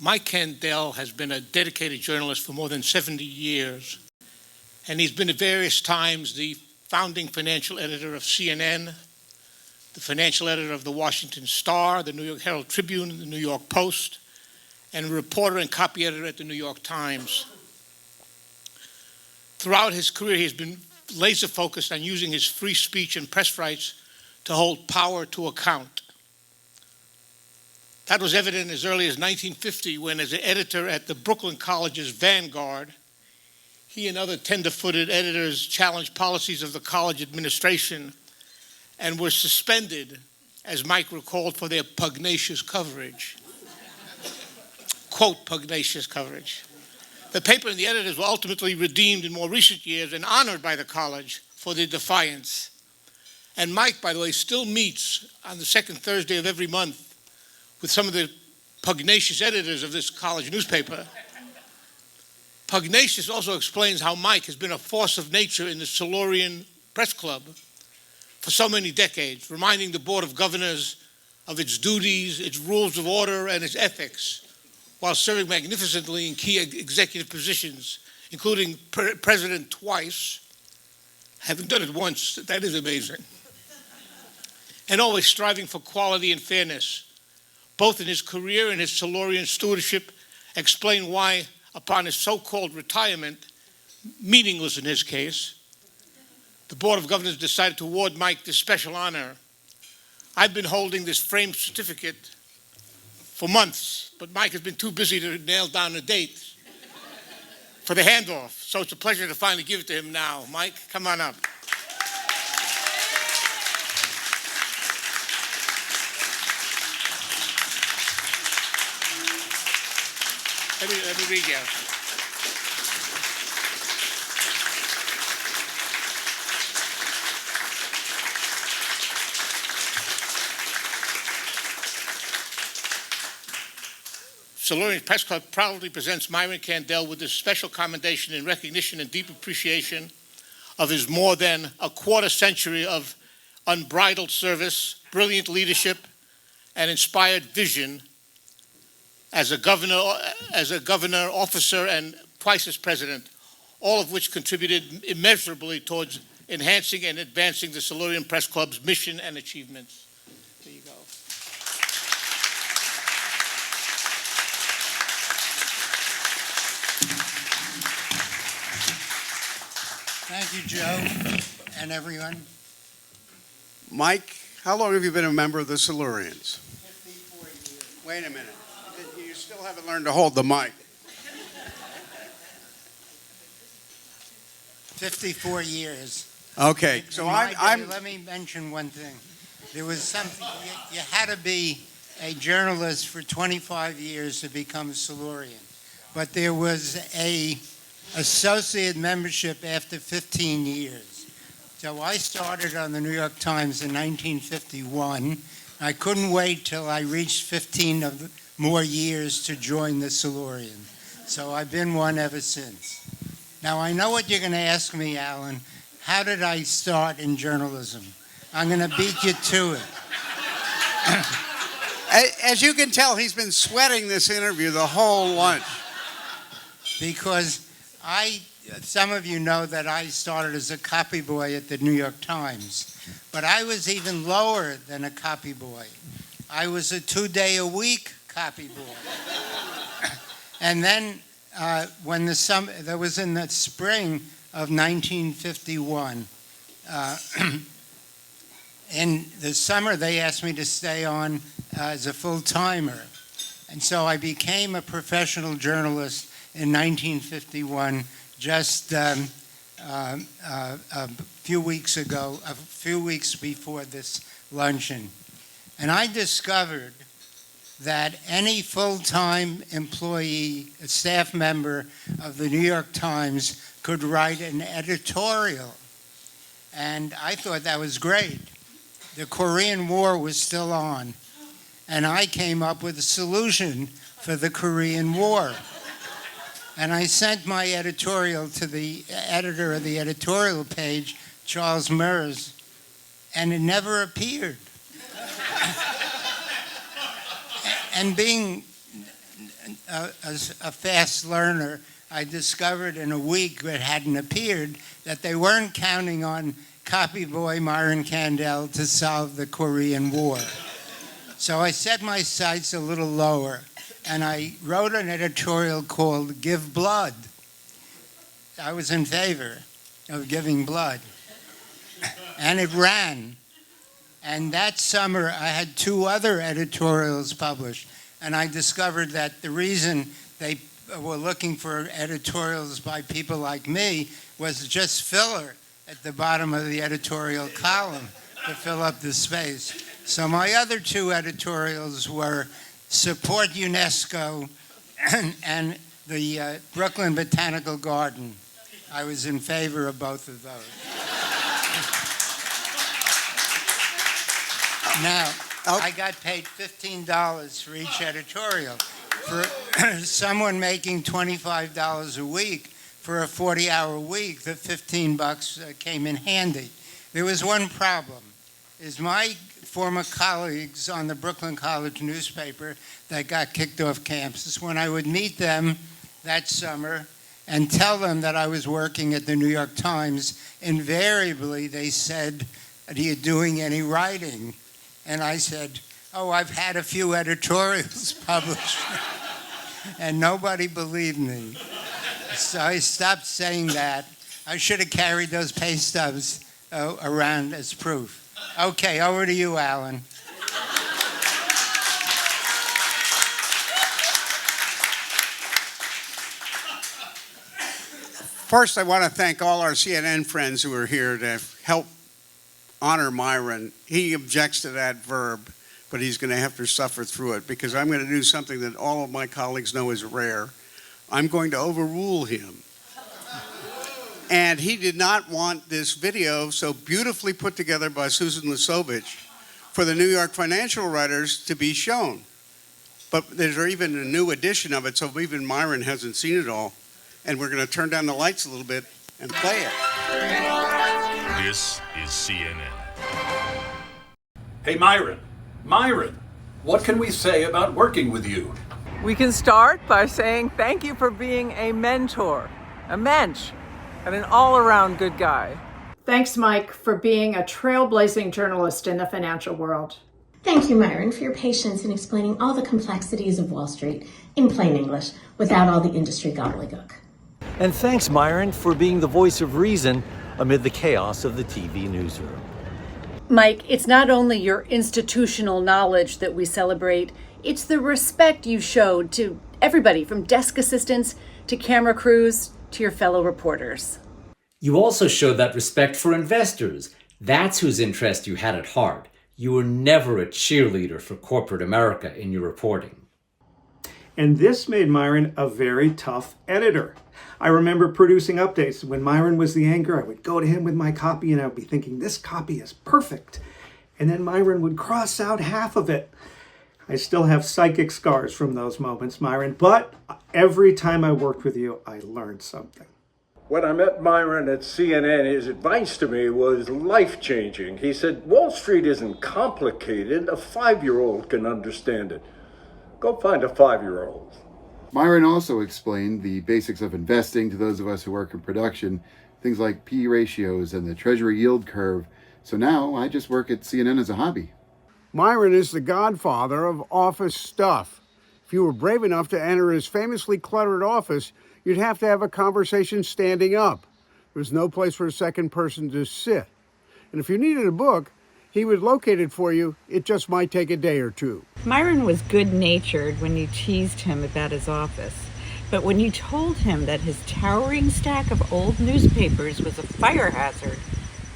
Mike Kandel has been a dedicated journalist for more than 70 years, and he's been at various times the founding financial editor of CNN, the financial editor of the Washington Star, the New York Herald Tribune, the New York Post, and a reporter and copy editor at the New York Times. Throughout his career, he has been laser focused on using his free speech and press rights to hold power to account. That was evident as early as 1950 when, as an editor at the Brooklyn College's Vanguard, he and other tender-footed editors challenged policies of the college administration and were suspended, as Mike recalled, for their pugnacious coverage. Quote, pugnacious coverage. The paper and the editors were ultimately redeemed in more recent years and honored by the college for their defiance. And Mike, by the way, still meets on the second Thursday of every month with some of the pugnacious editors of this college newspaper. Pugnacious also explains how Mike has been a force of nature in the Silurian Press Club for so many decades, reminding the Board of Governors of its duties, its rules of order, and its ethics, while serving magnificently in key executive positions, including president twice, having done it once. That is amazing. And always striving for quality and fairness, both in his career and his Silurian stewardship, explain why, upon his so-called retirement, meaningless in his case, the Board of Governors decided to award Mike this special honor. I've been holding this framed certificate for months, but Mike has been too busy to nail down a date for the handoff. So it's a pleasure to finally give it to him now. Mike, come on up. Let me read you. Silurian Press Club proudly presents Myron Kandel with this special commendation in recognition and deep appreciation of his more than a quarter century of unbridled service, brilliant leadership, and inspired vision as a governor, officer, and twice as president, all of which contributed immeasurably towards enhancing and advancing the Silurian Press Club's mission and achievements. There you go. Thank you, Joe, and everyone. Mike, how long have you been a member of the Silurians? 54 years. Wait a minute. You still haven't learned to hold the mic. 54 years. Okay, so I'm Let me mention one thing. There was something, you had to be a journalist for 25 years to become a Silurian. But there was a associate membership after 15 years. So I started on the New York Times in 1951. I couldn't wait till I reached 15 more years to join the Silurian. So I've been one ever since. Now I know what you're going to ask me, Alan. How did I start in journalism? I'm going to beat you to it. As you can tell, he's been sweating this interview the whole lunch. Because some of you know that I started as a copy boy at the New York Times, but I was even lower than a copy boy. I was a 2-day-a-week copy boy. And then when that was in the spring of 1951, in the summer they asked me to stay on as a full-timer. And so I became a professional journalist in 1951, just a few weeks ago, a few weeks before this luncheon. And I discovered that any full-time employee, a staff member of the New York Times could write an editorial. And I thought that was great. The Korean War was still on. And I came up with a solution for the Korean War. And I sent my editorial to the editor of the editorial page, Charles Murs, and it never appeared. And being a fast learner, I discovered in a week it hadn't appeared that they weren't counting on copy boy Myron Kandel to solve the Korean War. So I set my sights a little lower, and I wrote an editorial called Give Blood. I was in favor of giving blood. And it ran. And that summer, I had 2 other editorials published. And I discovered that the reason they were looking for editorials by people like me was just filler at the bottom of the editorial column to fill up the space. So my other 2 editorials were Support UNESCO and the Brooklyn Botanical Garden. I was in favor of both of those. Now, I got paid $15 for each editorial. For someone making $25 a week for a 40-hour week, the $15 came in handy. There was one problem, is my former colleagues on the Brooklyn College newspaper that got kicked off campus, when I would meet them that summer and tell them that I was working at the New York Times, invariably they said, "Are you doing any writing?" And I said, "Oh, I've had a few editorials published." And nobody believed me. So I stopped saying that. I should have carried those pay stubs around as proof. Okay, over to you, Alan. First, I want to thank all our CNN friends who are here to help honor Myron. He objects to that verb, but he's going to have to suffer through it because I'm going to do something that all of my colleagues know is rare. I'm going to overrule him. And he did not want this video so beautifully put together by Susan Lisovich for the New York financial writers to be shown. But there's even a new edition of it, so even Myron hasn't seen it all. And we're going to turn down the lights a little bit and play it. This is CNN. Hey, Myron. Myron, what can we say about working with you? We can start by saying thank you for being a mentor, a mensch, and an all-around good guy. Thanks, Mike, for being a trailblazing journalist in the financial world. Thank you, Myron, for your patience in explaining all the complexities of Wall Street in plain English without all the industry gobbledygook. And thanks, Myron, for being the voice of reason amid the chaos of the TV newsroom. Mike, it's not only your institutional knowledge that we celebrate, it's the respect you showed to everybody from desk assistants to camera crews to your fellow reporters. You also showed that respect for investors. That's whose interest you had at heart. You were never a cheerleader for corporate America in your reporting. And this made Myron a very tough editor. I remember producing updates. When Myron was the anchor, I would go to him with my copy and I would be thinking, this copy is perfect. And then Myron would cross out half of it. I still have psychic scars from those moments, Myron, but every time I worked with you, I learned something. When I met Myron at CNN, his advice to me was life-changing. He said, Wall Street isn't complicated. A 5-year-old can understand it. Go find a 5-year-old. Myron also explained the basics of investing to those of us who work in production, things like P/E ratios and the Treasury yield curve. So now I just work at CNN as a hobby. Myron is the godfather of office stuff. If you were brave enough to enter his famously cluttered office, you'd have to have a conversation standing up. There's no place for a second person to sit. And if you needed a book, he would locate it for you. It just might take a day or two. Myron was good-natured when you teased him about his office. But when you told him that his towering stack of old newspapers was a fire hazard,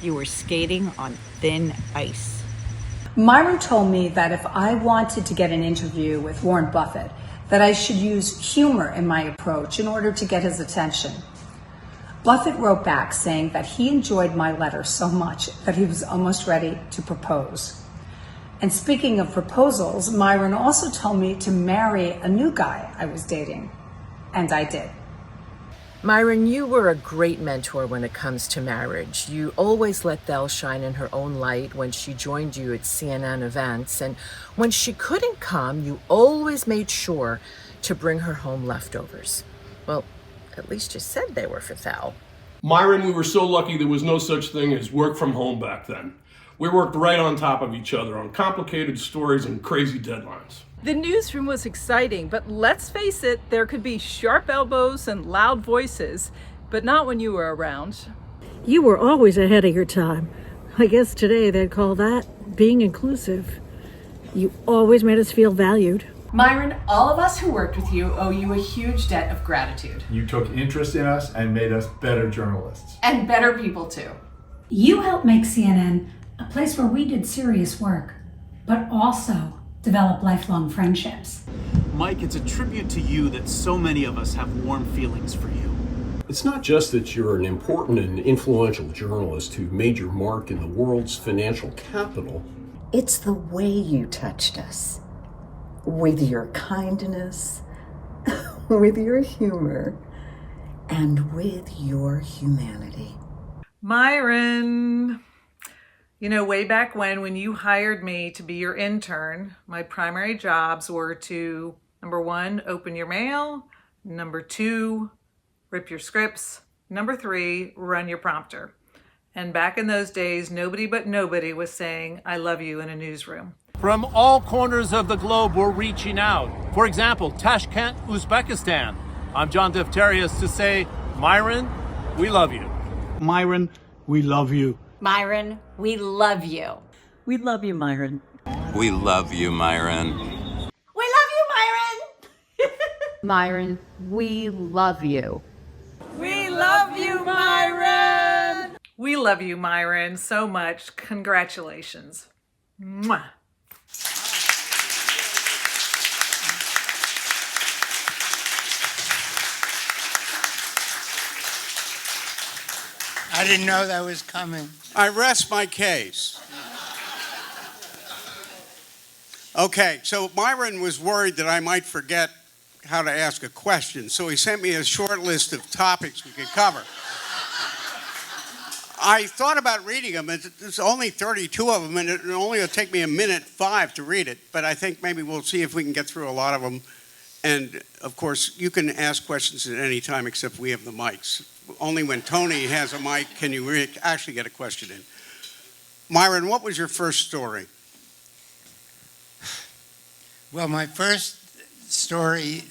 you were skating on thin ice. Myron told me that if I wanted to get an interview with Warren Buffett, that I should use humor in my approach in order to get his attention. Buffett wrote back saying that he enjoyed my letter so much that he was almost ready to propose. And speaking of proposals, Myron also told me to marry a new guy I was dating, and I did. Myron, you were a great mentor when it comes to marriage. You always let Belle shine in her own light when she joined you at CNN events, and when she couldn't come, you always made sure to bring her home leftovers. Well, at least you said they were for Thal. Myron, we were so lucky there was no such thing as work from home back then. We worked right on top of each other on complicated stories and crazy deadlines. The newsroom was exciting, but let's face it, there could be sharp elbows and loud voices, but not when you were around. You were always ahead of your time. I guess today they'd call that being inclusive. You always made us feel valued. Myron, all of us who worked with you owe you a huge debt of gratitude. You took interest in us and made us better journalists. And better people too. You helped make CNN a place where we did serious work, but also develop lifelong friendships. Mike, it's a tribute to you that so many of us have warm feelings for you. It's not just that you're an important and influential journalist who made your mark in the world's financial capital. It's the way you touched us. With your kindness, with your humor, and with your humanity. Myron, you know, way back when you hired me to be your intern, my primary jobs were to, number 1, open your mail, number 2, rip your scripts, number 3, run your prompter. And back in those days, nobody but nobody was saying, I love you in a newsroom. From all corners of the globe, we're reaching out. For example, Tashkent, Uzbekistan. I'm John Defterios to say, Myron, we love you. Myron, we love you. Myron, we love you. We love you, Myron. We love you, Myron. We love you, Myron. Myron, we love you. We love you, Myron. We love you, Myron, so much. Congratulations. Mwah. I didn't know that was coming. I rest my case. Okay, so Myron was worried that I might forget how to ask a question, so he sent me a short list of topics we could cover. I thought about reading them. There's only 32 of them, and it only will take me a minute 5 to read it, but I think maybe we'll see if we can get through a lot of them. And, of course, you can ask questions at any time except we have the mics. Only when Tony has a mic can you actually get a question in. Myron, what was your first story? Well, my first story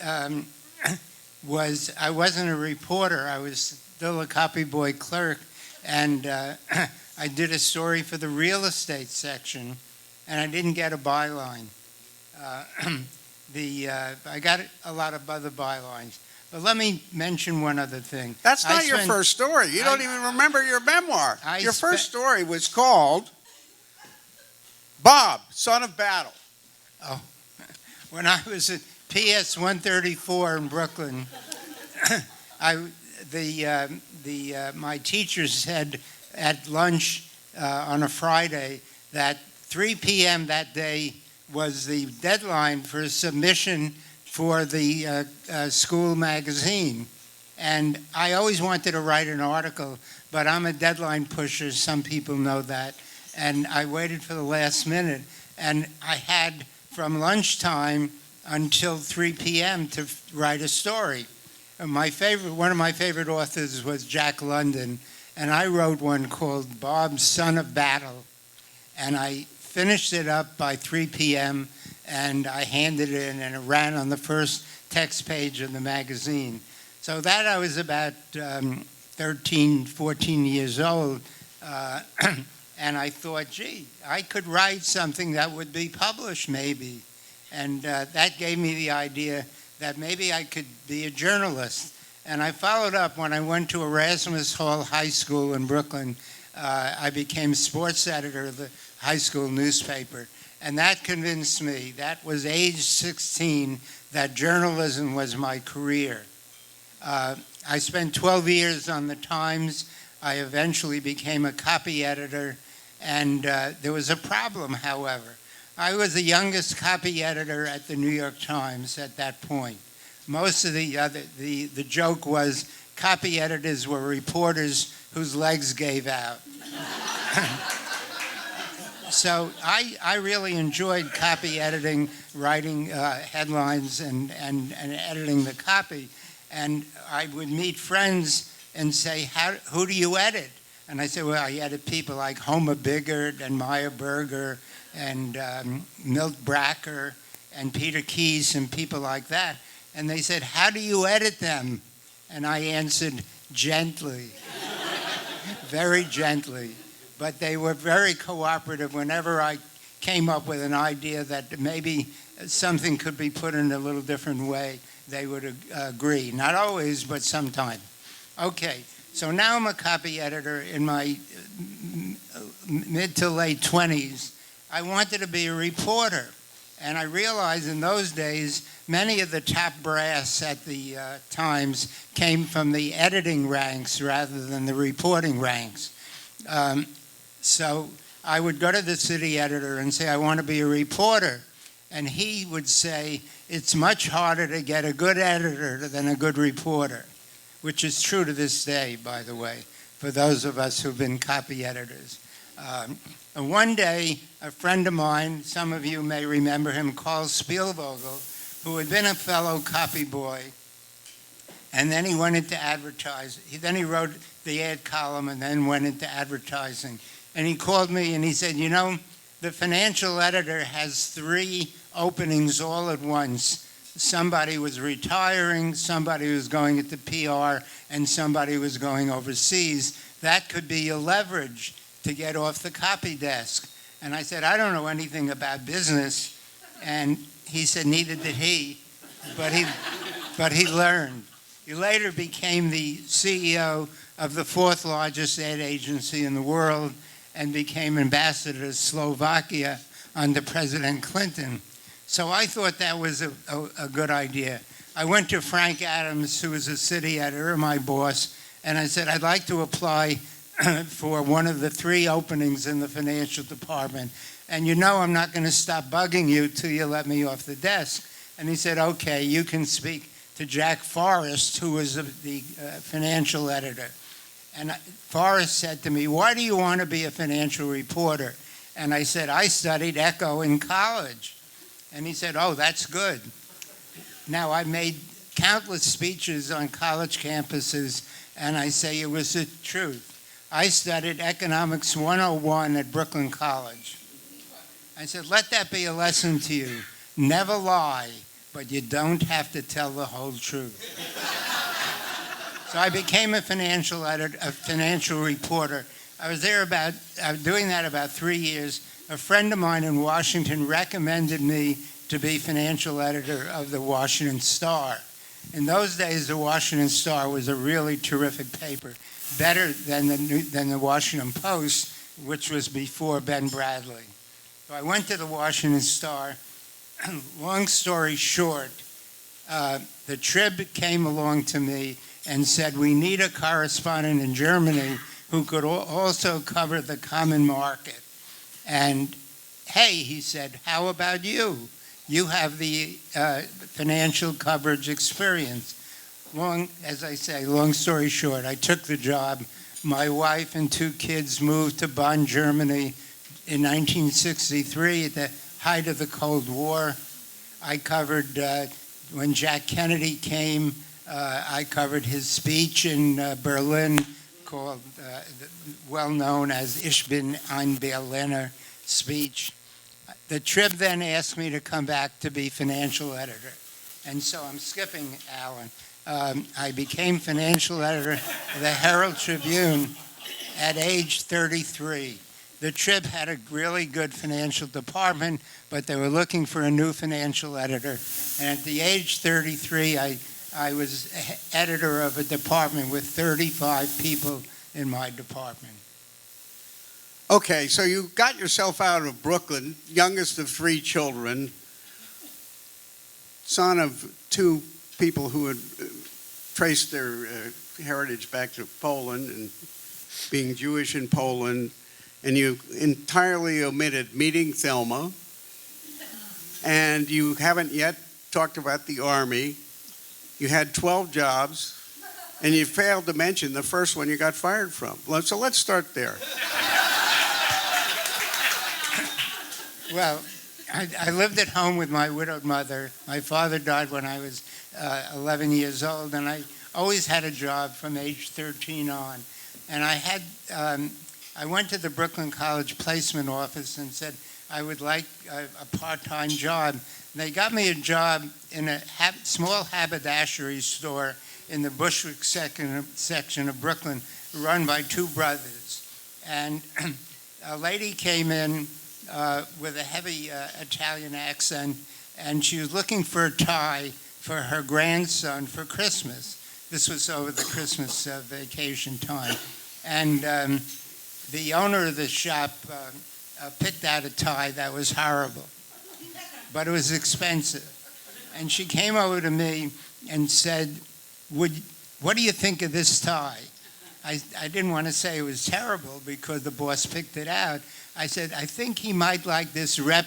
was, I wasn't a reporter. I was still a copy boy clerk. And I did a story for the real estate section, and I didn't get a byline. I got a lot of other bylines. But let me mention one other thing. That's not your first story. You don't even remember your memoir. Your first story was called Bob, Son of Battle. Oh, when I was at PS 134 in Brooklyn, my teacher said at lunch on a Friday that 3 p.m. that day was the deadline for a submission for the school magazine. And I always wanted to write an article, but I'm a deadline pusher. Some people know that. And I waited for the last minute. And I had from lunchtime until 3 p.m. to write a story. One of my favorite authors was Jack London, and I wrote one called Bob, Son of Battle. And I finished it up by 3 p.m., and I handed it in, and it ran on the first text page of the magazine. So that I was about 13, 14 years old, and I thought, gee, I could write something that would be published maybe. And that gave me the idea that maybe I could be a journalist. And I followed up when I went to Erasmus Hall High School in Brooklyn. I became sports editor of the high school newspaper. And that convinced me, that was age 16, that journalism was my career. I spent 12 years on the Times. I eventually became a copy editor. And there was a problem, however. I was the youngest copy editor at the New York Times at that point. Most of the joke was copy editors were reporters whose legs gave out. So I really enjoyed copy editing, writing headlines and editing the copy. And I would meet friends and say, who do you edit? And I said, well, I edit people like Homer Biggert and Maya Berger and Milt Bracker and Peter Keyes and people like that. And they said, how do you edit them? And I answered, gently, very gently. But they were very cooperative. Whenever I came up with an idea that maybe something could be put in a little different way, they would agree. Not always, but sometimes. Okay, so now I'm a copy editor in my mid to late 20s. I wanted to be a reporter. And I realized in those days, many of the top brass at the Times came from the editing ranks rather than the reporting ranks. So I would go to the city editor and say, I want to be a reporter. And he would say, it's much harder to get a good editor than a good reporter, which is true to this day, by the way, for those of us who've been copy editors. And one day, a friend of mine, some of you may remember him, Carl Spielvogel, who had been a fellow copy boy, and then he went into advertising. Then he wrote the ad column and then went into advertising. And he called me and he said, you know, the financial editor has 3 openings all at once. Somebody was retiring, somebody was going into PR, and somebody was going overseas. That could be your leverage to get off the copy desk. And I said, I don't know anything about business. And he said, neither did he, but he learned. He later became the CEO of the 4th largest ad agency in the world and became ambassador to Slovakia under President Clinton. So I thought that was a good idea. I went to Frank Adams, who was a city editor, my boss, and I said, I'd like to apply for one of the 3 openings in the financial department. And you know I'm not going to stop bugging you till you let me off the desk. And he said, okay, you can speak to Jack Forrest, who was the financial editor. And Forrest said to me, why do you want to be a financial reporter? And I said, I studied echo in college. And he said, oh, that's good. Now, I made countless speeches on college campuses, and I say it was the truth. I studied Economics 101 at Brooklyn College. I said, let that be a lesson to you. Never lie, but you don't have to tell the whole truth. So I became a financial editor, a financial reporter. I was doing that about 3 years. A friend of mine in Washington recommended me to be financial editor of the Washington Star. In those days, the Washington Star was a really terrific paper, better than the Washington Post, which was before Ben Bradley. So I went to the Washington Star. Long story short, the Trib came along to me and said, we need a correspondent in Germany who could also cover the common market. And hey, he said, how about you? You have the financial coverage experience. As I say, long story short, I took the job. My wife and 2 kids moved to Bonn, Germany in 1963 at the height of the Cold War. I covered, when Jack Kennedy came, I covered his speech in Berlin, called well known as Ich bin ein Berliner speech. The Trib then asked me to come back to be financial editor. And so I'm skipping Alan. I became financial editor of the Herald Tribune at age 33. The Trib had a really good financial department, but they were looking for a new financial editor. And at the age 33, I was editor of a department with 35 people in my department. Okay, so you got yourself out of Brooklyn, youngest of 3 children, son of 2 people who had traced their heritage back to Poland and being Jewish in Poland, and you entirely omitted meeting Thelma, and you haven't yet talked about the Army. You had 12 jobs, and you failed to mention the first one you got fired from. So let's start there. Well, I lived at home with my widowed mother. My father died when I was 11 years old, and I always had a job from age 13 on. And I went to the Brooklyn College placement office and said I would like a part-time job. And they got me a job in a small haberdashery store in the Bushwick section of Brooklyn, run by two brothers. And a lady came in with a heavy Italian accent, and she was looking for a tie for her grandson for Christmas. This was over the Christmas vacation time. And the owner of the shop picked out a tie that was horrible, but it was expensive. And she came over to me and said, what do you think of this tie? I didn't want to say it was terrible because the boss picked it out. I said, I think he might like this rep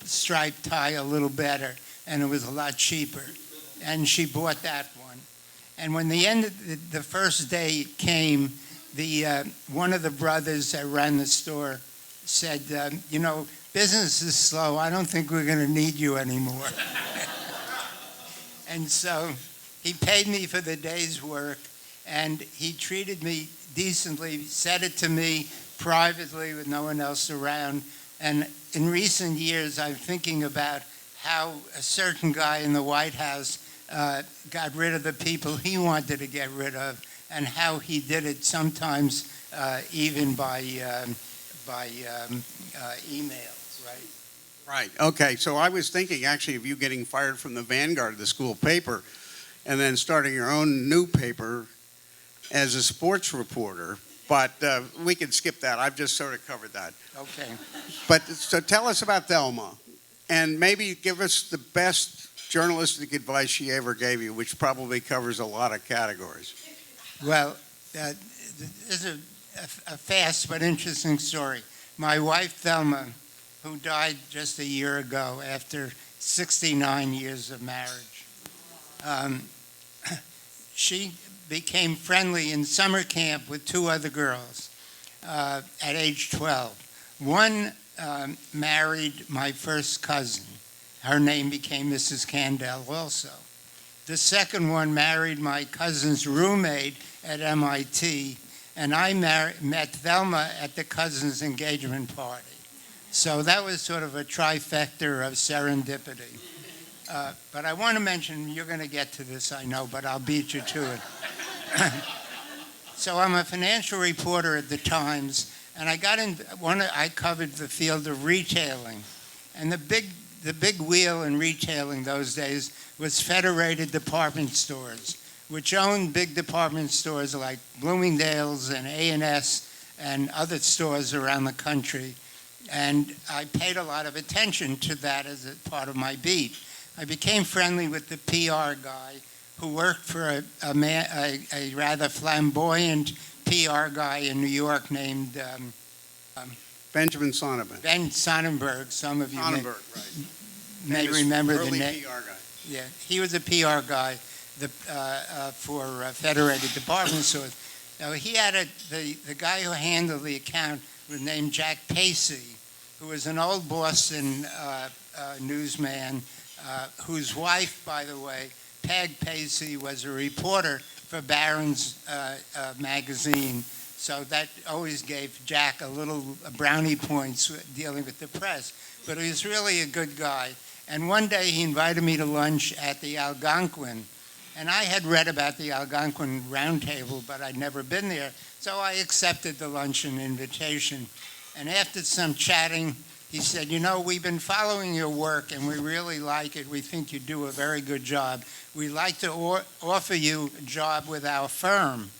striped tie a little better, and it was a lot cheaper. And she bought that one. And when the end of the first day came, one of the brothers that ran the store said, business is slow. I don't think we're going to need you anymore. And so he paid me for the day's work, and he treated me decently, said it to me privately with no one else around. And in recent years, I'm thinking about how a certain guy in the White House got rid of the people he wanted to get rid of, and how he did it sometimes even by emails, right? Right. Okay. So I was thinking actually of you getting fired from the Vanguard, the school paper, and then starting your own new paper as a sports reporter. But we can skip that. I've just sort of covered that. Okay. But so tell us about Thelma, and maybe give us the best journalistic advice she ever gave you, which probably covers a lot of categories. Well, this is a fast but interesting story. My wife, Thelma, who died just a year ago after 69 years of marriage, she became friendly in summer camp with two other girls at age 12. One married my first cousin. Her name became Mrs. Kandel also. The second one married my cousin's roommate at MIT, and I met Thelma at the cousin's engagement party. So that was sort of a trifecta of serendipity. But I want to mention, you're going to get to this, I know, but I'll beat you to it. So I'm a financial reporter at the Times, and I covered the field of retailing. And the big wheel in retailing those days was Federated Department Stores, which owned big department stores like Bloomingdale's and A&S and other stores around the country. And I paid a lot of attention to that as a part of my beat. I became friendly with the PR guy who worked for a rather flamboyant PR guy in New York named Benjamin Sonnenberg. Ben Sonnenberg. Some of you may Famous remember the early name. PR guy. Yeah, he was a PR guy for Federated Department Stores. Now he had the guy who handled the account was named Jack Pacey, who was an old Boston newsman, whose wife, by the way, Peg Pacey, was a reporter for Barron's magazine. So that always gave Jack a little brownie points dealing with the press. But he was really a good guy. And one day he invited me to lunch at the Algonquin. And I had read about the Algonquin Roundtable, but I'd never been there. So I accepted the luncheon invitation. And after some chatting, he said, we've been following your work and we really like it. We think you do a very good job. We'd like to offer you a job with our firm.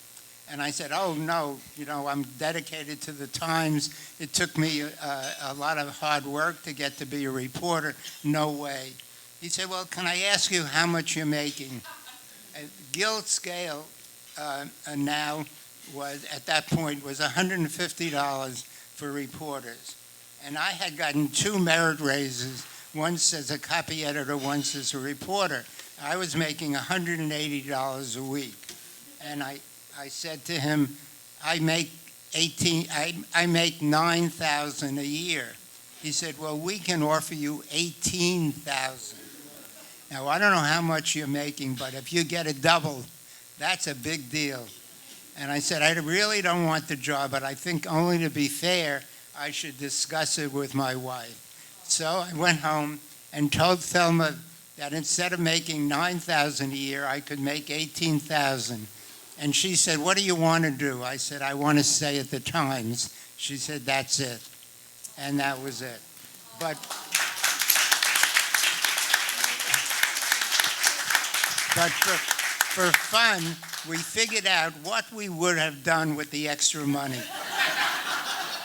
And I said, oh, no, I'm dedicated to the Times. It took me a lot of hard work to get to be a reporter. No way. He said, well, can I ask you how much you're making? Guild scale now at that point was $150 for reporters. And I had gotten 2 merit raises, once as a copy editor, once as a reporter. I was making $180 a week. And I said to him, I make $9,000 a year. He said, well, we can offer you $18,000. Now, I don't know how much you're making, but if you get a double, that's a big deal. And I said, I really don't want the job, but I think only to be fair, I should discuss it with my wife. So I went home and told Thelma that instead of making $9,000 a year, I could make $18,000. And she said, what do you want to do? I said, I want to stay at the Times. She said, that's it. And that was it. But for fun, we figured out what we would have done with the extra money.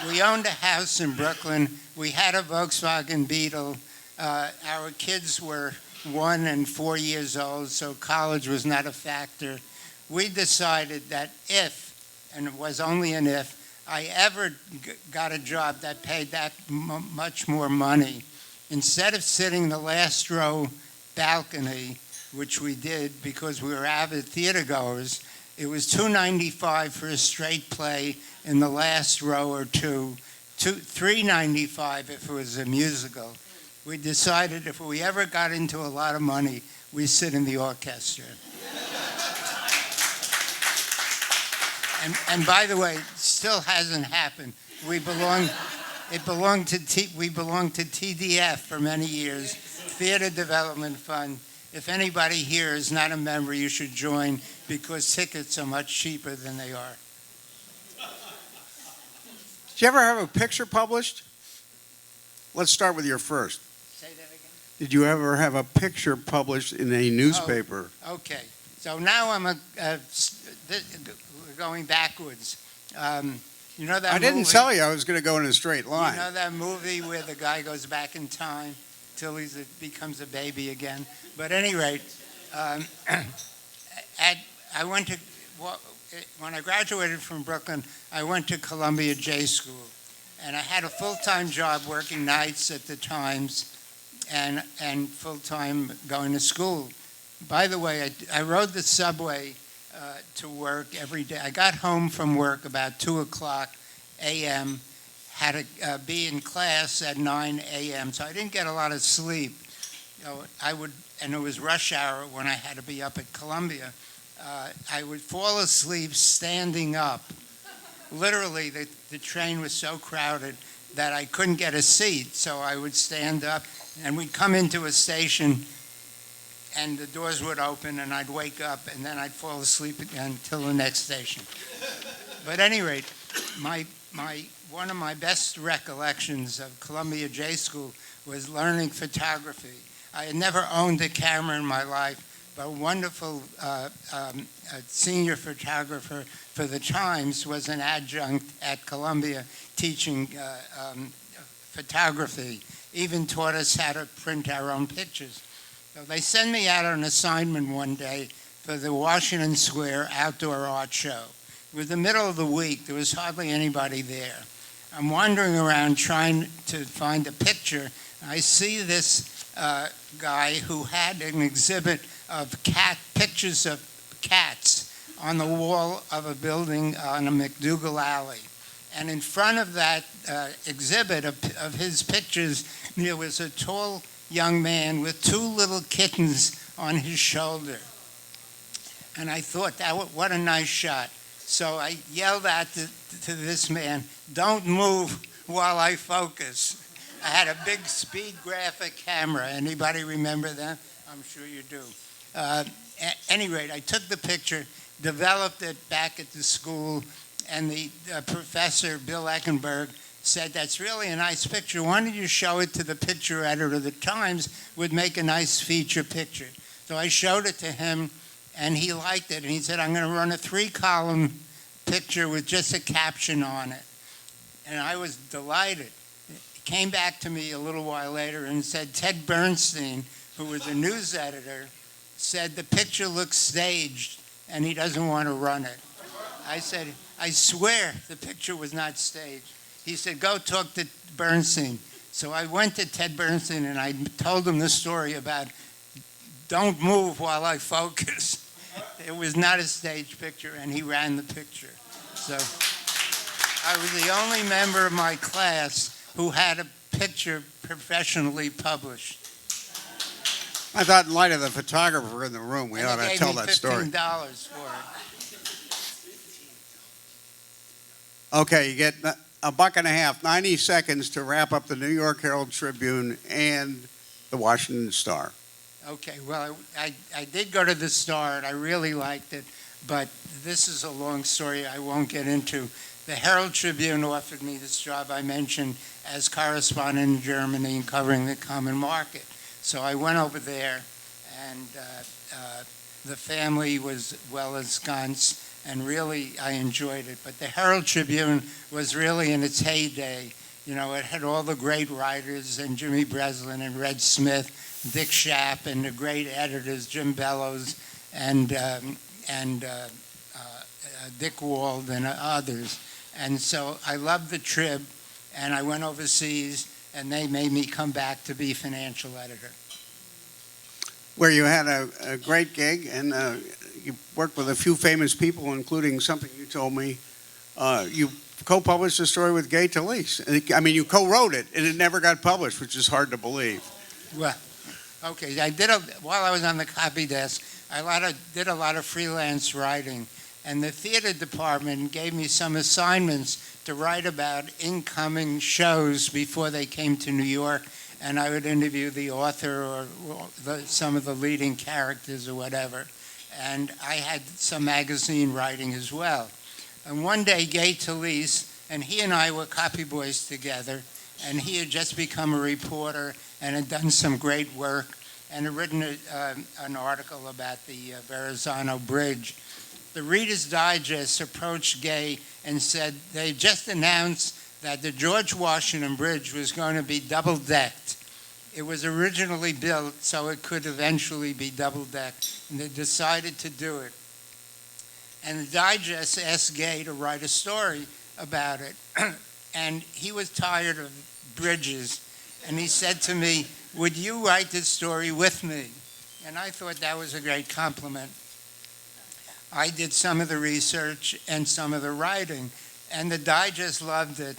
We owned a house in Brooklyn. We had a Volkswagen Beetle. Our kids were 1 and 4 years old, so college was not a factor. We decided that if, and it was only an if, I ever got a job that paid that much more money, instead of sitting in the last row balcony, which we did because we were avid theater goers, it was $2.95 for a straight play in the last row or two, $3.95 if it was a musical. We decided if we ever got into a lot of money, we'd sit in the orchestra. And by the way, it still hasn't happened. We belonged to TDF for many years, Theater Development Fund. If anybody here is not a member, you should join because tickets are much cheaper than they are. Did you ever have a picture published? Let's start with your first. Say that again? Did you ever have a picture published in a newspaper? Oh, okay. So now I'm going backwards. You know that I didn't movie? tell you I was going to go in a straight line. You know that movie where the guy goes back in time till he becomes a baby again? But at any rate, when I graduated from Brooklyn, I went to Columbia J School. And I had a full-time job working nights at the Times and full-time going to school. By the way, I rode the subway to work every day. I got home from work about 2 o'clock a.m., had to be in class at 9 a.m., so I didn't get a lot of sleep. You know, and it was rush hour when I had to be up at Columbia. I would fall asleep standing up. Literally, the train was so crowded that I couldn't get a seat, so I would stand up, and we'd come into a station, and the doors would open, and I'd wake up, and then I'd fall asleep again until the next station. But at any rate, one of my best recollections of Columbia J School was learning photography. I had never owned a camera in my life, but a wonderful senior photographer for the Times was an adjunct at Columbia teaching photography, even taught us how to print our own pictures. So they sent me out on an assignment one day for the Washington Square Outdoor Art Show. It was the middle of the week. There was hardly anybody there. I'm wandering around trying to find a picture. I see this guy who had an exhibit of pictures of cats on the wall of a building on a McDougal Alley. And in front of that exhibit of his pictures, there was a tall young man with 2 little kittens on his shoulder. And I thought, what a nice shot. So I yelled out to this man, "Don't move while I focus." I had a big speed graphic camera. Anybody remember that? I'm sure you do. At any rate, I took the picture, developed it back at the school, and the professor, Bill Eckenberg, said, "That's really a nice picture. Why don't you show it to the picture editor of the Times? Would make a nice feature picture." So I showed it to him, and he liked it. And he said, "I'm going to run a 3-column picture with just a caption on it." And I was delighted. He came back to me a little while later and said, Ted Bernstein, who was a news editor, said the picture looks staged and he doesn't want to run it. I said, "I swear the picture was not staged." He said, "Go talk to Bernstein." So I went to Ted Bernstein and I told him the story about don't move while I focus. It was not a staged picture, and he ran the picture. So I was the only member of my class who had a picture professionally published. I thought in light of the photographer in the room, we And ought they to gave tell me that story. $15 for it. Okay, you get $1.50, 90 seconds to wrap up the New York Herald Tribune and the Washington Star. Okay, well, I did go to the Star, and I really liked it, but this is a long story I won't get into. The Herald Tribune offered me this job I mentioned as correspondent in Germany and covering the common market. So I went over there, and the family was well ensconced, and really I enjoyed it. But the Herald Tribune was really in its heyday. You know, it had all the great writers, and Jimmy Breslin and Red Smith, Dick Schaap, and the great editors, Jim Bellows and Dick Wald and others. And so I loved the Trib, and I went overseas, and they made me come back to be financial editor. Where you had a great gig, and you worked with a few famous people, including something you told me. You co-published a story with Gay Talese. I mean, you co-wrote it, and it never got published, which is hard to believe. Well, okay, while I was on the copy desk, I did a lot of freelance writing, and the theater department gave me some assignments to write about incoming shows before they came to New York, and I would interview the author or some of the leading characters or whatever. And I had some magazine writing as well. And one day, Gay Talese, and he and I were copy boys together, and he had just become a reporter and had done some great work and had written an article about the Verrazano Bridge. The Reader's Digest approached Gay and said they just announced that the George Washington Bridge was going to be double-decked. It was originally built so it could eventually be double-decked, and they decided to do it. And the Digest asked Gay to write a story about it, and he was tired of bridges, and he said to me, "Would you write this story with me?" And I thought that was a great compliment. I did some of the research and some of the writing, and the Digest loved it.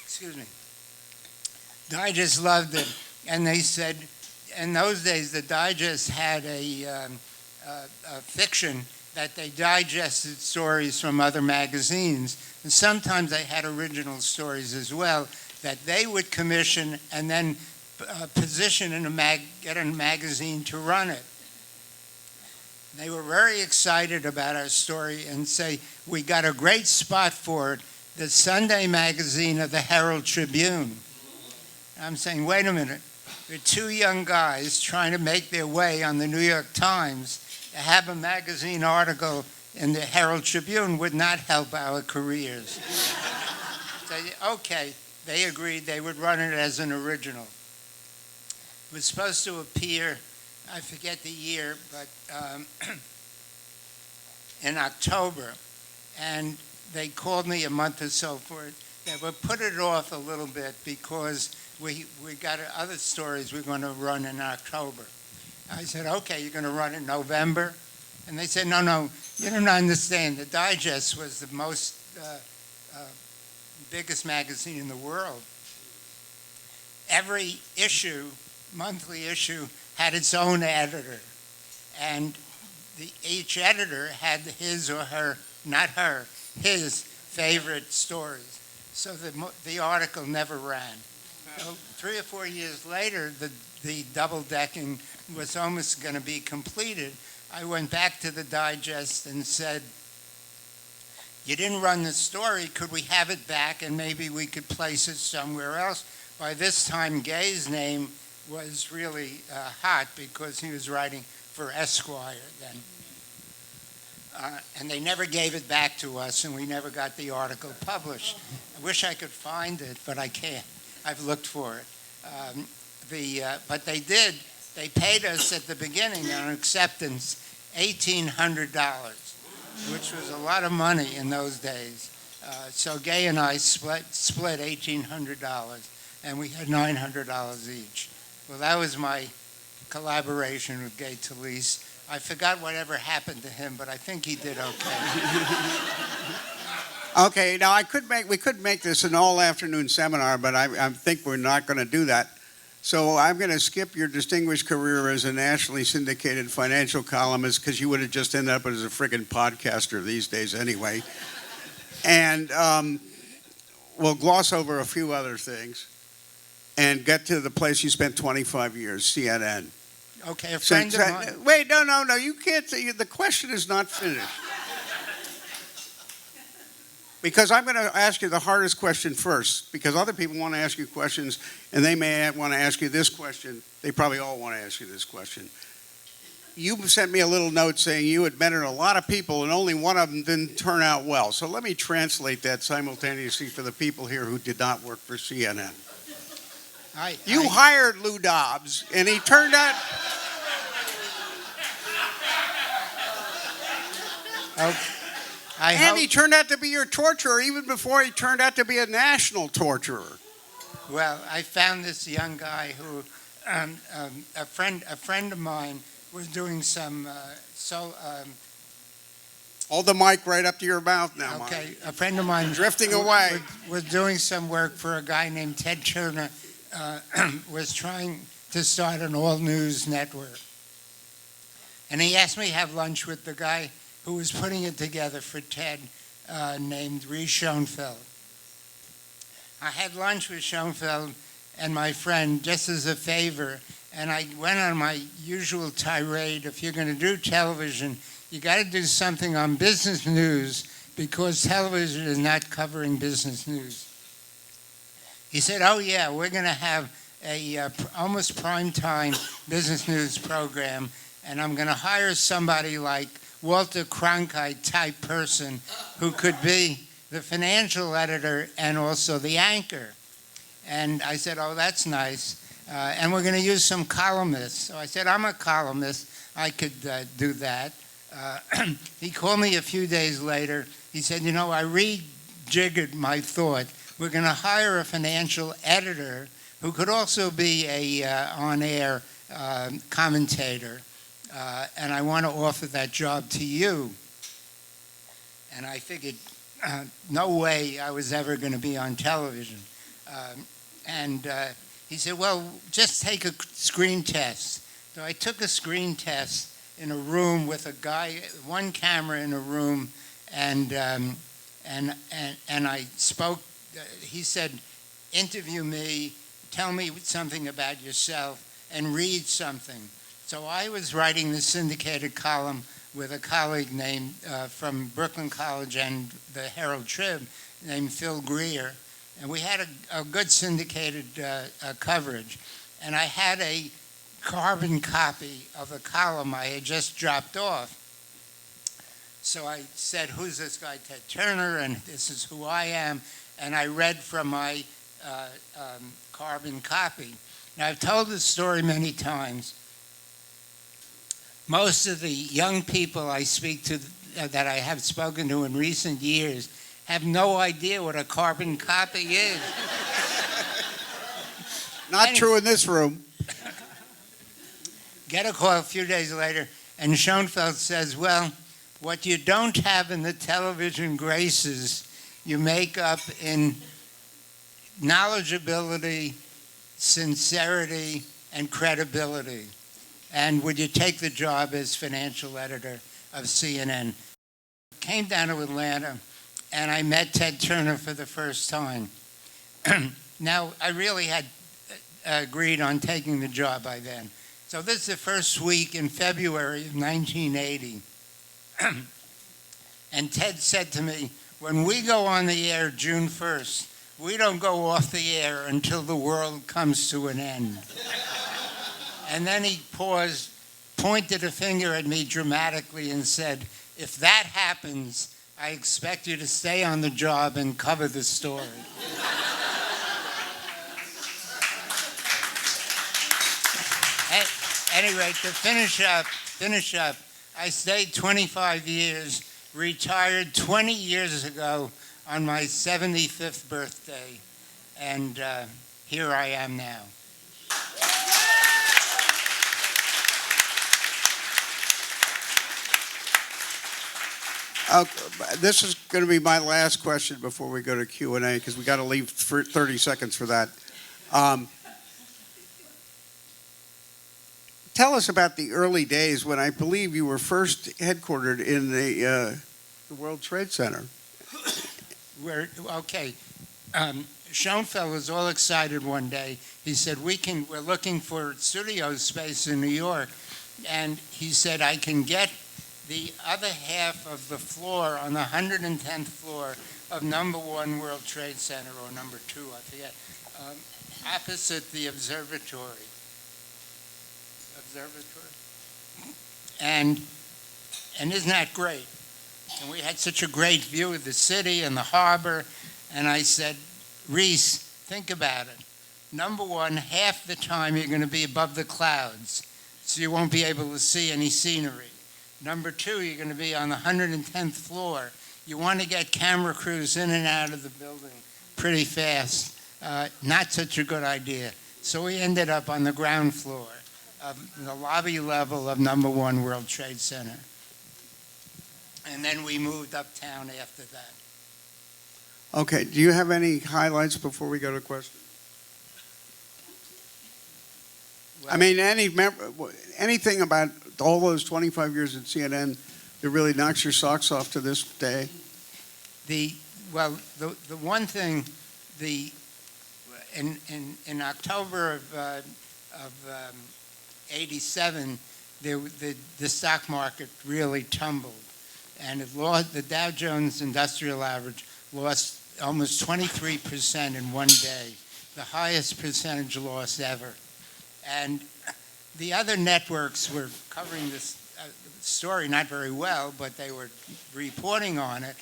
Excuse me. Digest loved it, and they said, in those days, the Digest had a fiction that they digested stories from other magazines, and sometimes they had original stories as well that they would commission and then position in get a magazine to run it. They were very excited about our story and say, we got a great spot for it, the Sunday magazine of the Herald Tribune. I'm saying, wait a minute, we're two young guys trying to make their way on the New York Times. To have a magazine article in the Herald Tribune would not help our careers. So, okay, they agreed they would run it as an original. It was supposed to appear, I forget the year, but in October, and they called me a month or so for it. They would put it off a little bit because we got other stories we're going to run in October. I said, okay, you're going to run in November? And they said, no, you don't understand. The Digest was the most biggest magazine in the world. Every issue, monthly issue, had its own editor. And each editor had his or her, not her, his favorite stories. So the article never ran. So 3 or 4 years later, the double-decking was almost going to be completed. I went back to the Digest and said, you didn't run the story, could we have it back and maybe we could place it somewhere else? By this time, Gay's name was really hot because he was writing for Esquire then. And they never gave it back to us, and we never got the article published. I wish I could find it, but I can't. I've looked for it. But they did. They paid us at the beginning on acceptance $1,800, which was a lot of money in those days. So Gay and I split $1,800, and we had $900 each. Well, that was my collaboration with Gay Talese. I forgot whatever happened to him, but I think he did okay. Okay, now we could make this an all-afternoon seminar, but I think we're not going to do that. So I'm going to skip your distinguished career as a nationally syndicated financial columnist because you would have just ended up as a friggin' podcaster these days anyway. And we'll gloss over a few other things and get to the place you spent 25 years, CNN. Okay, a friend of mine. Wait, no, you can't. The question is not finished. Because I'm going to ask you the hardest question first, because other people want to ask you questions, and they may want to ask you this question. They probably all want to ask you this question. You sent me a little note saying you had mentored a lot of people, and only one of them didn't turn out well. So let me translate that simultaneously for the people here who did not work for CNN. You hired Lou Dobbs, and he turned out... he turned out to be your torturer even before he turned out to be a national torturer. Well, I found this young guy who, a friend of mine was doing some, hold the mic right up to your mouth now, okay, Mike. a friend of mine drifting away was doing some work for a guy named Ted Turner, was trying to start an all-news network. And he asked me to have lunch with the guy who was putting it together for Ted, named Reese Schoenfeld. I had lunch with Schoenfeld and my friend just as a favor, and I went on my usual tirade. If you're going to do television, you got to do something on business news because television is not covering business news. He said, oh yeah, we're going to have a almost prime time business news program, and I'm going to hire somebody like Walter Cronkite type person who could be the financial editor and also the anchor. And I said, oh, that's nice. And we're going to use some columnists. So I said, I'm a columnist. I could do that. He called me a few days later. He said, you know, I rejiggered my thought. We're going to hire a financial editor who could also be a on-air commentator. And I want to offer that job to you. And I figured, no way I was ever going to be on television. He said, well, just take a screen test. So I took a screen test in a room with a guy, one camera in a room, and I spoke. He said, interview me, tell me something about yourself, and read something. So I was writing the syndicated column with a colleague named from Brooklyn College and the Herald Tribune named Phil Greer. And we had a good syndicated coverage. And I had a carbon copy of a column I had just dropped off. So I said, who's this guy, Ted Turner? And this is who I am. And I read from my carbon copy. Now, I've told this story many times. Most of the young people I speak to, that I have spoken to in recent years, have no idea what a carbon copy is. Not true in this room. Get a call a few days later, and Schoenfeld says, well, what you don't have in the television graces, you make up in knowledgeability, sincerity, and credibility. And would you take the job as financial editor of CNN? Came down to Atlanta, and I met Ted Turner for the first time. Now, I really had agreed on taking the job by then. So this is the first week in February of 1980. And Ted said to me, when we go on the air June 1st, we don't go off the air until the world comes to an end. And then he paused, pointed a finger at me dramatically and said, if that happens, I expect you to stay on the job and cover the story. Anyway, to finish up, I stayed 25 years, retired 20 years ago on my 75th birthday, and here I am now. This is going to be my last question before we go to Q&A, because we got to leave 30 seconds for that. Tell us about the early days when I believe you were first headquartered in the World Trade Center. Schoenfeld was all excited one day. He said, we're looking for studio space in New York. And he said, I can get the other half of the floor on the 110th floor of #1 World Trade Center, or #2, I forget, opposite the observatory. And isn't that great? And we had such a great view of the city and the harbor. And I said, Reese, think about it. #1, half the time you're going to be above the clouds, so you won't be able to see any scenery. #2, you're going to be on the 110th floor. You want to get camera crews in and out of the building pretty fast. Not such a good idea. So we ended up on the ground floor of the lobby level of #1 World Trade Center. And then we moved uptown after that. Okay, do you have any highlights before we go to questions? Well, I mean, anything about all those 25 years at CNN that really knocks your socks off to this day? The one thing, in October of '87, the stock market really tumbled, and the Dow Jones Industrial Average lost almost 23% in one day, the highest percentage loss ever. And the other networks were covering this story not very well, but they were reporting on it,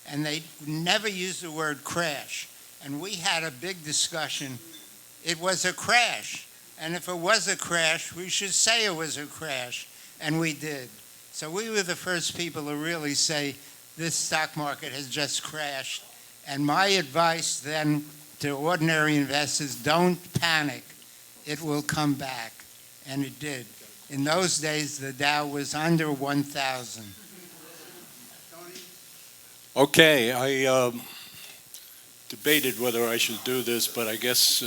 and they never used the word crash. And we had a big discussion. It was a crash, and if it was a crash, we should say it was a crash, and we did. So we were the first people to really say, this stock market has just crashed. And my advice then to ordinary investors, don't panic. It will come back. And it did. In those days, the Dow was under 1,000. Okay, I debated whether I should do this, but I guess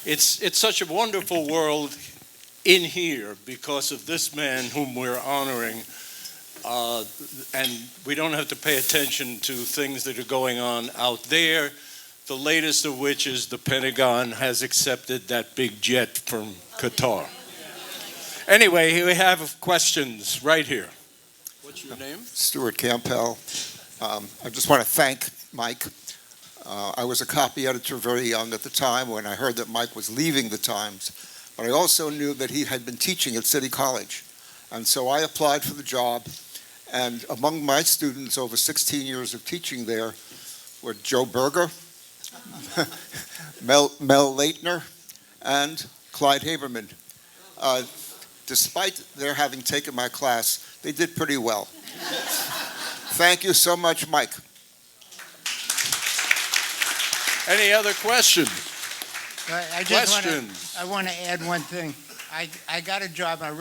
it's such a wonderful world in here because of this man whom we're honoring. And we don't have to pay attention to things that are going on out there, the latest of which is the Pentagon has accepted that big jet from Qatar. Anyway, we have questions right here. What's your name? Stuart Campbell. I just want to thank Mike. I was a copy editor very young at the time when I heard that Mike was leaving the Times, but I also knew that he had been teaching at City College. And so I applied for the job, and among my students over 16 years of teaching there were Joe Berger, Mel Leitner, and Clyde Haberman. Despite their having taken my class, they did pretty well. Thank you so much, Mike. Any other questions? I want to add one thing. I got a job, a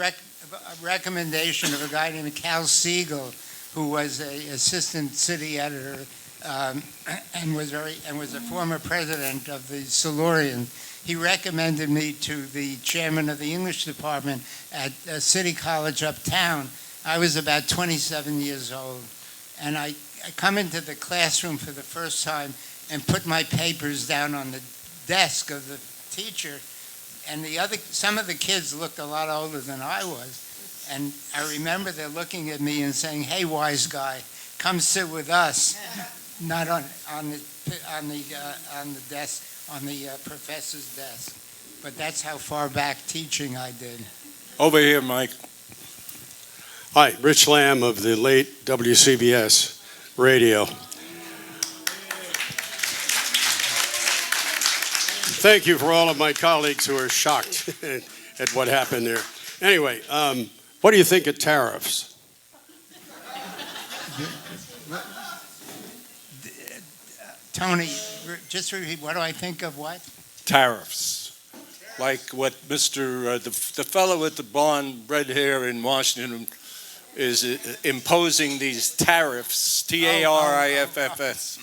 recommendation of a guy named Cal Siegel, who was an assistant city editor and was a former president of the Silurians. He recommended me to the chairman of the English department at City College uptown. I was about 27 years old, and I come into the classroom for the first time and put my papers down on the desk of the teacher, and some of the kids looked a lot older than I was, and I remember they're looking at me and saying, "Hey, wise guy, come sit with us," not on the desk, on the professor's desk. But that's how far back teaching I did. Over here, Mike. Hi, Rich Lamb of the late WCBS radio. Thank you for all of my colleagues who are shocked at what happened there. Anyway, what do you think of tariffs? Tony, just repeat, what do I think of what? Tariffs. Like what the fellow with the blonde red hair in Washington is imposing these tariffs, T-A-R-I-F-F-S.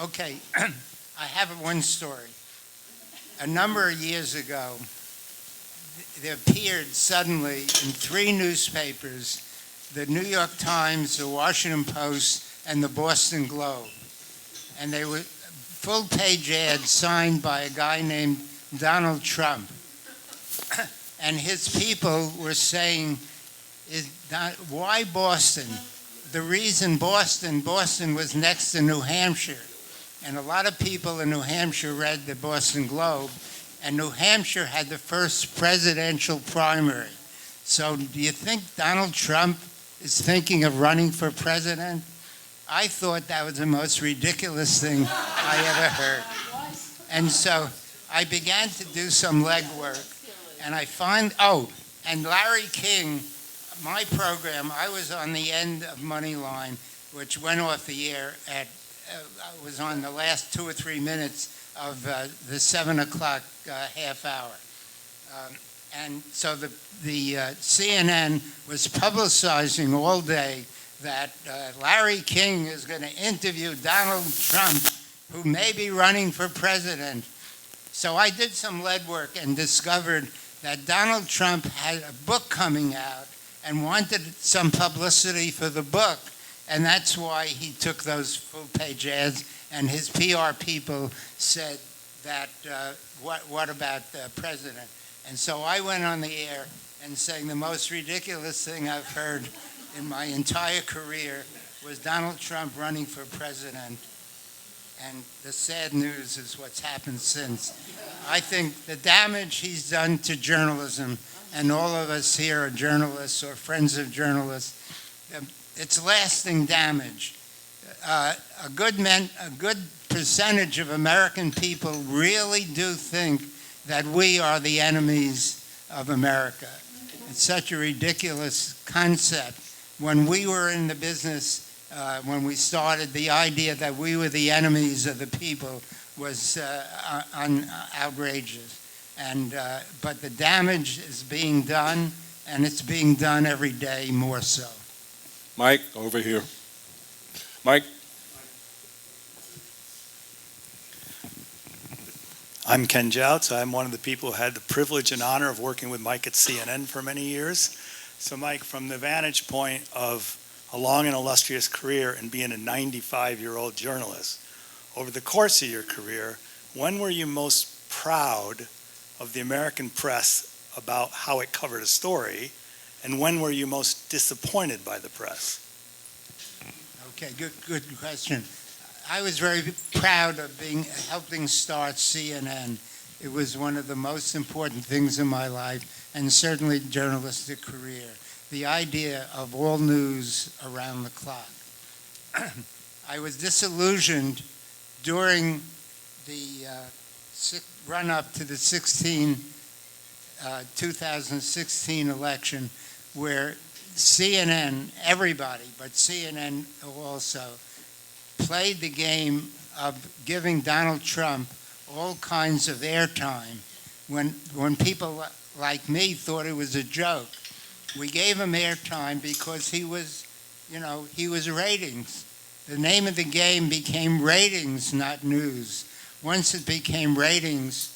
Okay, I have one story. A number of years ago, there appeared suddenly in 3 newspapers, the New York Times, the Washington Post, and the Boston Globe. And they were full-page ads signed by a guy named Donald Trump. And his people were saying, why Boston? The reason Boston was next to New Hampshire. And a lot of people in New Hampshire read the Boston Globe, and New Hampshire had the first presidential primary. So do you think Donald Trump is thinking of running for president? I thought that was the most ridiculous thing I ever heard. And so I began to do some legwork, and I find, and Larry King, my program, I was on the end of Moneyline, which went off the air at, I was on the last 2 or 3 minutes of the 7 o'clock half hour. And so the CNN was publicizing all day that Larry King is going to interview Donald Trump, who may be running for president. So I did some legwork and discovered that Donald Trump had a book coming out and wanted some publicity for the book. And that's why he took those full-page ads, and his PR people said that, what about the president? And so I went on the air and saying the most ridiculous thing I've heard in my entire career was Donald Trump running for president. And the sad news is what's happened since. I think the damage he's done to journalism, and all of us here are journalists or friends of journalists, it's lasting damage. A good percentage of American people really do think that we are the enemies of America. It's such a ridiculous concept. When we were in the business, when we started, the idea that we were the enemies of the people was outrageous. But the damage is being done, and it's being done every day more so. Mike, over here. Mike? I'm Ken Jouts. I'm one of the people who had the privilege and honor of working with Mike at CNN for many years. So Mike, from the vantage point of a long and illustrious career and being a 95-year-old journalist, over the course of your career, when were you most proud of the American press about how it covered a story, and when were you most disappointed by the press? Okay, good question. I was very proud of helping start CNN. It was one of the most important things in my life, and certainly journalistic career. The idea of all news around the clock. I was disillusioned during the run-up to the 2016 election, where CNN, everybody, but CNN also, played the game of giving Donald Trump all kinds of airtime when people like me thought it was a joke. We gave him airtime because he was ratings. The name of the game became ratings, not news. Once it became ratings,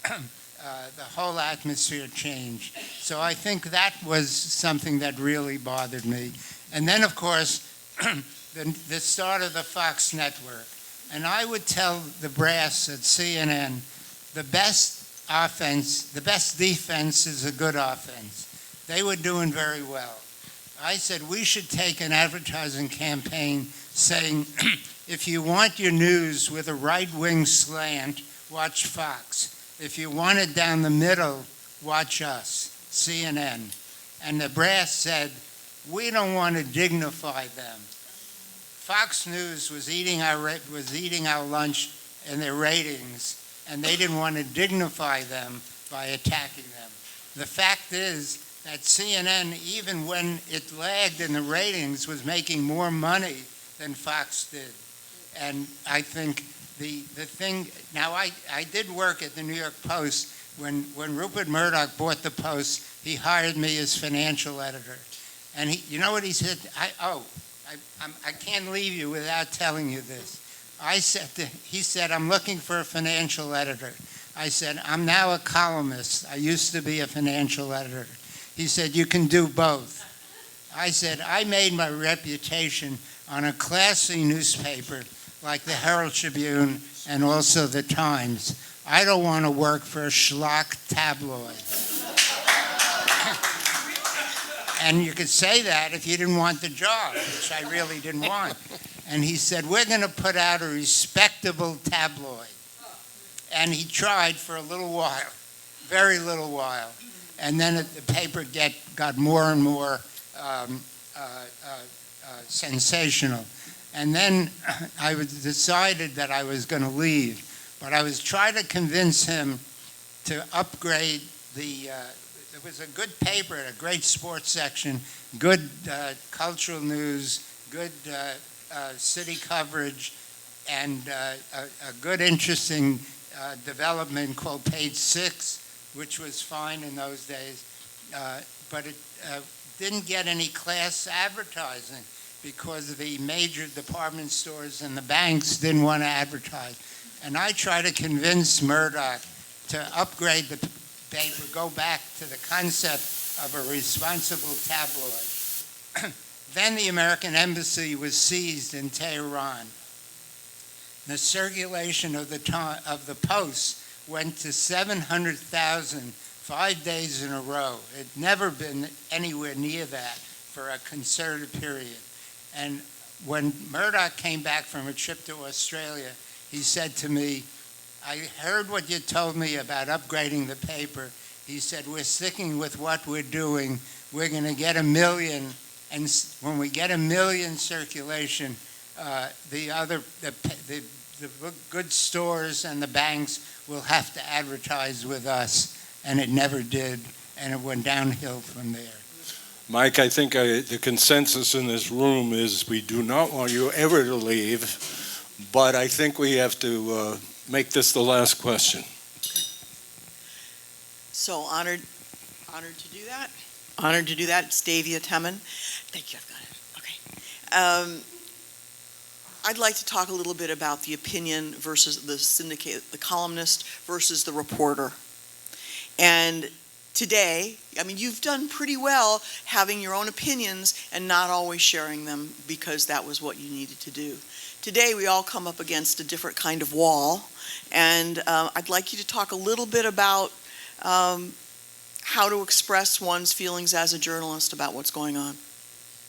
the whole atmosphere changed. So I think that was something that really bothered me. And then, of course, the start of the Fox network. And I would tell the brass at CNN, the best defense is a good offense. They were doing very well. I said we should take an advertising campaign saying, if you want your news with a right-wing slant, watch Fox. If you want it down the middle, watch us, CNN. And the brass said, we don't want to dignify them. Fox News was eating our lunch in their ratings, and they didn't want to dignify them by attacking them. The fact is that CNN, even when it lagged in the ratings, was making more money than Fox did. And I think the thing, now I did work at the New York Post. When Rupert Murdoch bought the Post, he hired me as financial editor. And you know what he said? I can't leave you without telling you this. He said, I'm looking for a financial editor. I said, I'm now a columnist. I used to be a financial editor. He said, you can do both. I said, I made my reputation on a classy newspaper like the Herald Tribune and also the Times. I don't want to work for a schlock tabloid. And you could say that if you didn't want the job, which I really didn't want. And he said, we're going to put out a respectable tabloid. And he tried for a little while, very little while. And then the paper got more and more sensational. And then I decided that I was going to leave. But I was trying to convince him to upgrade it was a good paper, a great sports section, good cultural news, good city coverage, and a good, interesting development called Page 6, which was fine in those days. But it didn't get any class advertising because the major department stores and the banks didn't want to advertise. And I tried to convince Murdoch to upgrade the paper, go back to the concept of a responsible tabloid. Then the American embassy was seized in Tehran. The circulation of the Post went to 700,000 5 days in a row. It had never been anywhere near that for a concerted period. And when Murdoch came back from a trip to Australia, he said to me, I heard what you told me about upgrading the paper. He said, we're sticking with what we're doing. We're going to get 1 million. And when we get 1 million circulation, the good stores and the banks will have to advertise with us. And it never did. And it went downhill from there. Mike, I think the consensus in this room is we do not want you ever to leave. But I think we have to make this the last question. So honored to do that. Honored to do that. Stavia Temin. Thank you, I've got it. Okay. I'd like to talk a little bit about the opinion versus the syndicate, the columnist versus the reporter. And today, I mean, you've done pretty well having your own opinions and not always sharing them because that was what you needed to do. Today, we all come up against a different kind of wall, and I'd like you to talk a little bit about how to express one's feelings as a journalist about what's going on.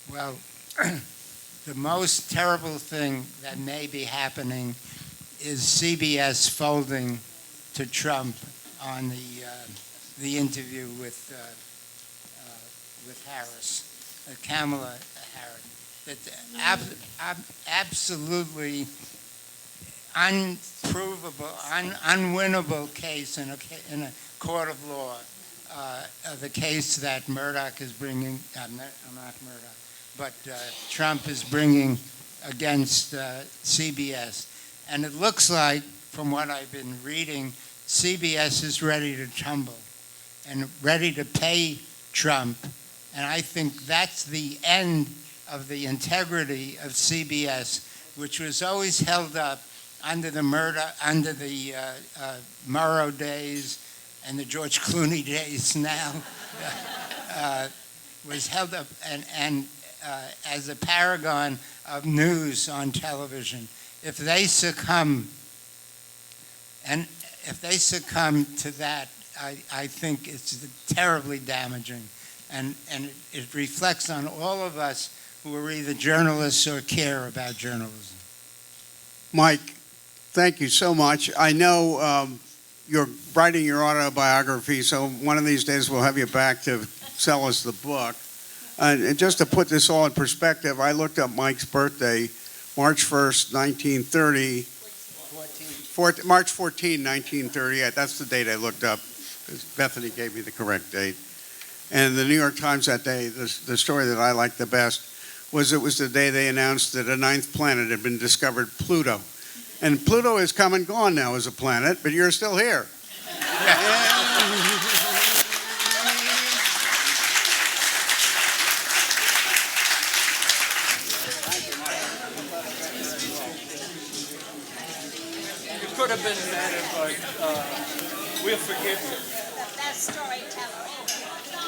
Well, the most terrible thing that may be happening is CBS folding to Trump on the interview with Harris, Kamala Harris. It's absolutely unprovable, unwinnable case in a court of law. The case that Murdoch is bringing, not Murdoch, but Trump is bringing against CBS. And it looks like, from what I've been reading, CBS is ready to tumble and ready to pay Trump. And I think that's the end of the integrity of CBS, which was always held up under the Murrow days and the George Clooney days now, was held up and as a paragon of news on television. If they succumb to that, I think it's terribly damaging, and it reflects on all of us who are either journalists or care about journalism. Mike, thank you so much. I know you're writing your autobiography, so one of these days we'll have you back to sell us the book. And just to put this all in perspective, I looked up Mike's birthday, March 1st, 1930. March 14, 1930. That's the date I looked up. Bethany gave me the correct date. And the New York Times that day, the story that I liked the best was it was the day they announced that a 9th planet had been discovered, Pluto. And Pluto is come and gone now as a planet, but you're still here. could have been better, but we'll forgive you. The best storyteller.